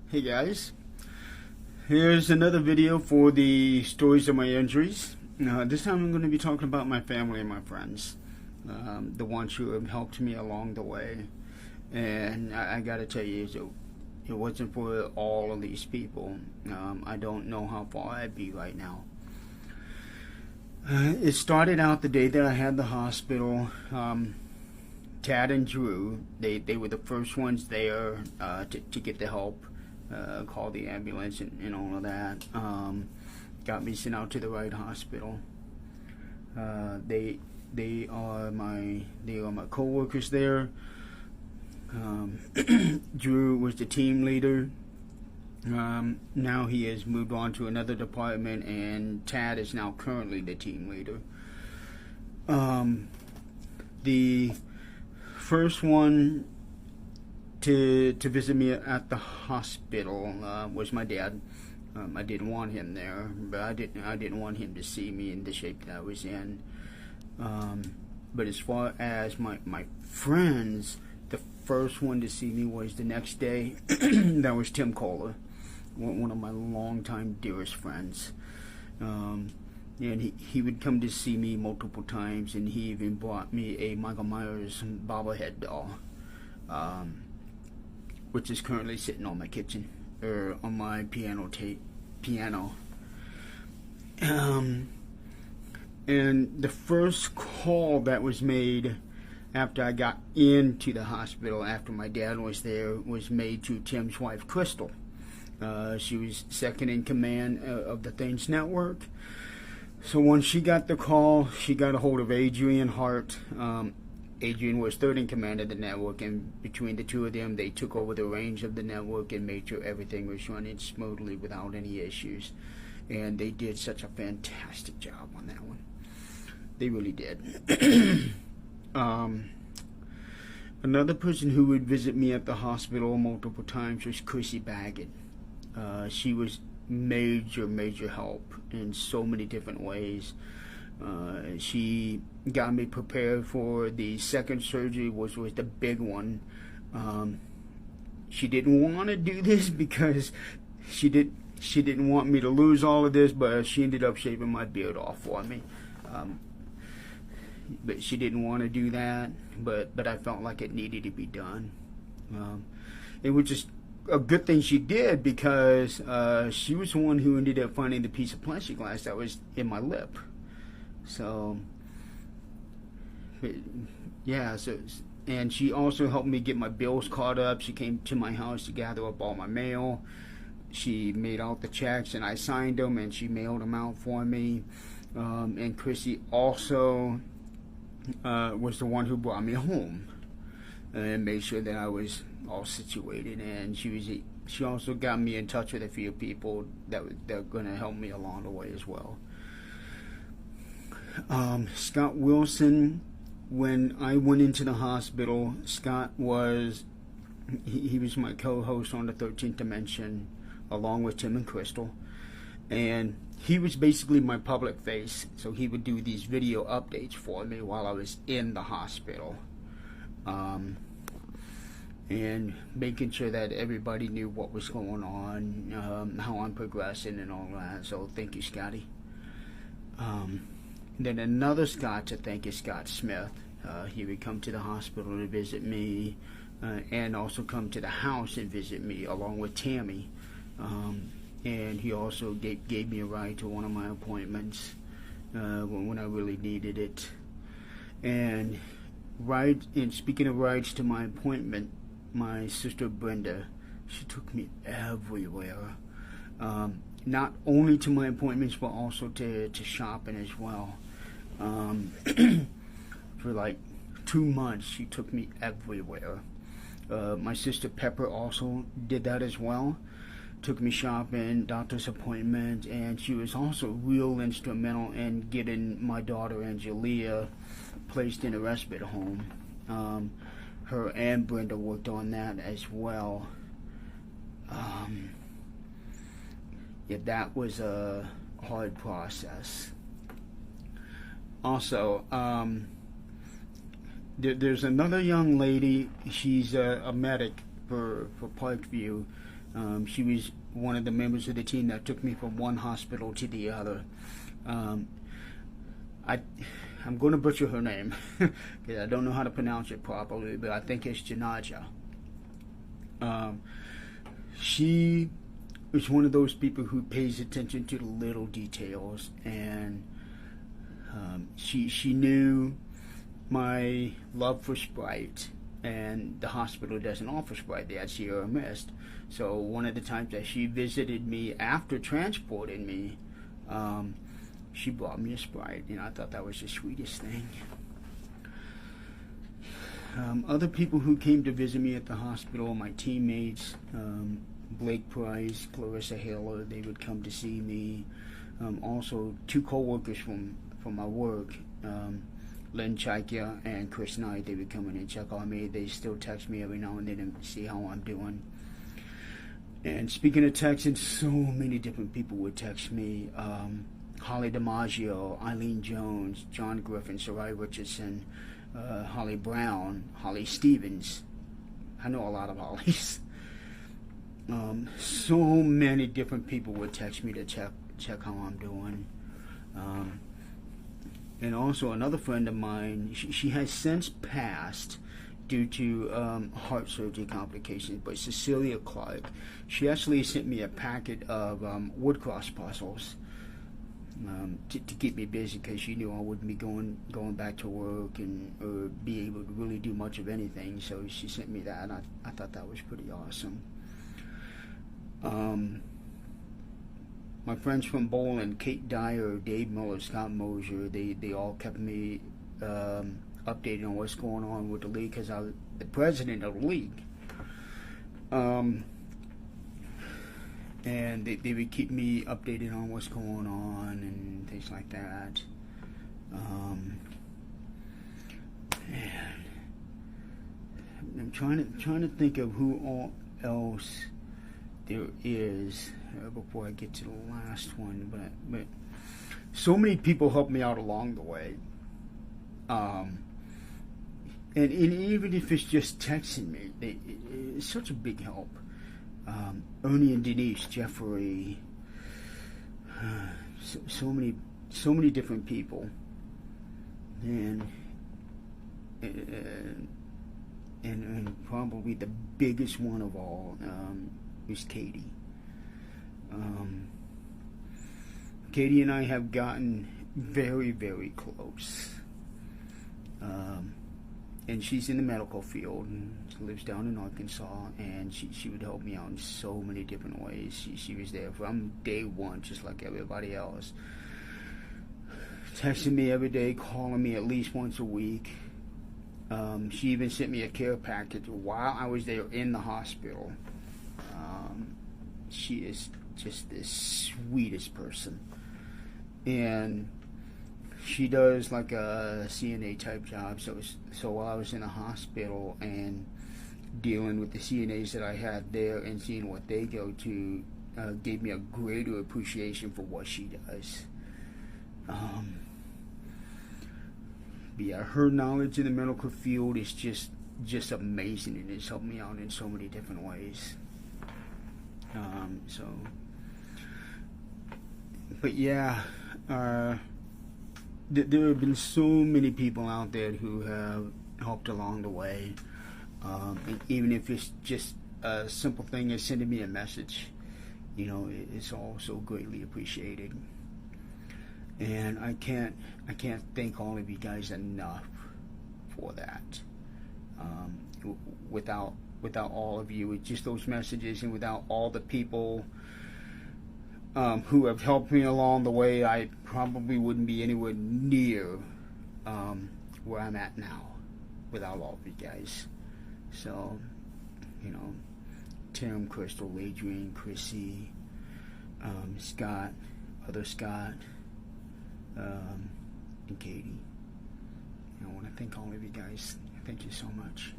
Hey guys, here's another video for the stories of my injuries. This time I'm going to be talking about my family and my friends, the ones who have helped me along the way. And I got to tell you, it wasn't for all of these people, I don't know how far I'd be right now. It started out the day that I had the hospital. Tad and Drew, they were the first ones there to get the help. Called the ambulance and all of that. Got me sent out to the right hospital. They are my co-workers there. Drew was the team leader. Now he has moved on to another department, and Tad is now currently the team leader. The first one to visit me at the hospital was my dad. I didn't want him there, but I didn't want him to see me in the shape that I was in. But as far as my friends, the first one to see me was the next day. That was Tim Kohler, one of my longtime dearest friends. And he would come to see me multiple times, and he even bought me a Michael Myers bobblehead doll, which is currently sitting on my kitchen, or on my piano. And the first call that was made after I got into the hospital, after my dad was there, was made to Tim's wife, Crystal. She was second in command of the Things Network. So when she got the call, she got a hold of Adrian Hart. Adrian was third in command of the network, and between the two of them, they took over the reins of the network and made sure everything was running smoothly without any issues. And they did such a fantastic job on that one. They really did. Another person who would visit me at the hospital multiple times was Chrissy Baggett. She was major help in so many different ways. She got me prepared for the second surgery, which was the big one. She didn't want to do this because she didn't want me to lose all of this, but she ended up shaving my beard off for me. But she didn't want to do that, but I felt like it needed to be done. It was just a good thing she did, because she was the one who ended up finding the piece of plexiglass that was in my lip. So, yeah, and she also helped me get my bills caught up. She came to my house to gather up all my mail. She made out the checks, and I signed them, and she mailed them out for me. And Chrissy also was the one who brought me home and made sure that I was all situated. And she also got me in touch with a few people that are going to help me along the way as well. Scott Wilson, when I went into the hospital, Scott was he was my co-host on the 13th Dimension, along with Tim and Crystal, and he was basically my public face. So he would do these video updates for me while I was in the hospital, and making sure that everybody knew what was going on, how I'm progressing and all that. So thank you, Scotty. Then another Scott to thank is Scott Smith. He would come to the hospital to visit me, and also come to the house and visit me along with Tammy. And he also gave me a ride to one of my appointments when I really needed it. And speaking of rides to my appointment, my sister Brenda, she took me everywhere. Not only to my appointments, but also to shopping as well. For like 2 months, she took me everywhere. My sister Pepper also did that as well. Took me shopping, doctor's appointments, and she was also real instrumental in getting my daughter Angelia placed in a respite home. Her and Brenda worked on that as well. Yeah, that was a hard process. Also, there's another young lady. She's a medic for Parkview. She was one of the members of the team that took me from one hospital to the other. I'm going to butcher her name because I don't know how to pronounce it properly, but I think it's Janaja. She is one of those people who pays attention to the little details, and she knew my love for Sprite, and the hospital doesn't offer Sprite. They had Sierra Mist. So one of the times that she visited me after transporting me, she brought me a Sprite, and I thought that was the sweetest thing. Other people who came to visit me at the hospital, my teammates, Blake Price, Clarissa Haler, they would come to see me. Also, two co-workers from my work, Lynn Chaikia and Chris Knight, they would come in and check on me. They still text me every now and then and see how I'm doing. And speaking of texting, so many different people would text me. Holly DiMaggio, Eileen Jones, John Griffin, Sarai Richardson, Holly Brown, Holly Stevens. I know a lot of Hollies. So many different people would text me to check how I'm doing. And also another friend of mine, she has since passed due to heart surgery complications, but Cecilia Clark, she actually sent me a packet of Woodcross puzzles to keep me busy, because she knew I wouldn't be going back to work or be able to really do much of anything. So she sent me that, and I thought that was pretty awesome. My friends from Bowling, Kate Dyer, Dave Miller, Scott Mosier, they all kept me updated on what's going on with the league, because I was the president of the league. And they would keep me updated on what's going on and things like that. And I'm trying to think of who all else there is before I get to the last one, but so many people helped me out along the way. And even if it's just texting me, it's such a big help. Ernie and Denise, Jeffrey, so many different people, and probably the biggest one of all is Katie. Katie and I have gotten very, very close. And she's in the medical field and she lives down in Arkansas, and she would help me out in so many different ways. She was there from day one, just like everybody else. Texting me every day, calling me at least once a week. She even sent me a care package while I was there in the hospital. She is just the sweetest person. And she does like a CNA type job, so while I was in the hospital and dealing with the CNAs that I had there and seeing what they go to, gave me a greater appreciation for what she does. But yeah, her knowledge in the medical field is just amazing, and it's helped me out in so many different ways. But yeah, there have been so many people out there who have helped along the way, and even if it's just a simple thing as sending me a message, it's all so greatly appreciated. And I can't thank all of you guys enough for that. Without all of you, it's just those messages, and without all the people who have helped me along the way, I probably wouldn't be anywhere near where I'm at now without all of you guys. So, Tim, Crystal, Adrian, Chrissy, Scott, other Scott, and Katie. I want to thank all of you guys. Thank you so much.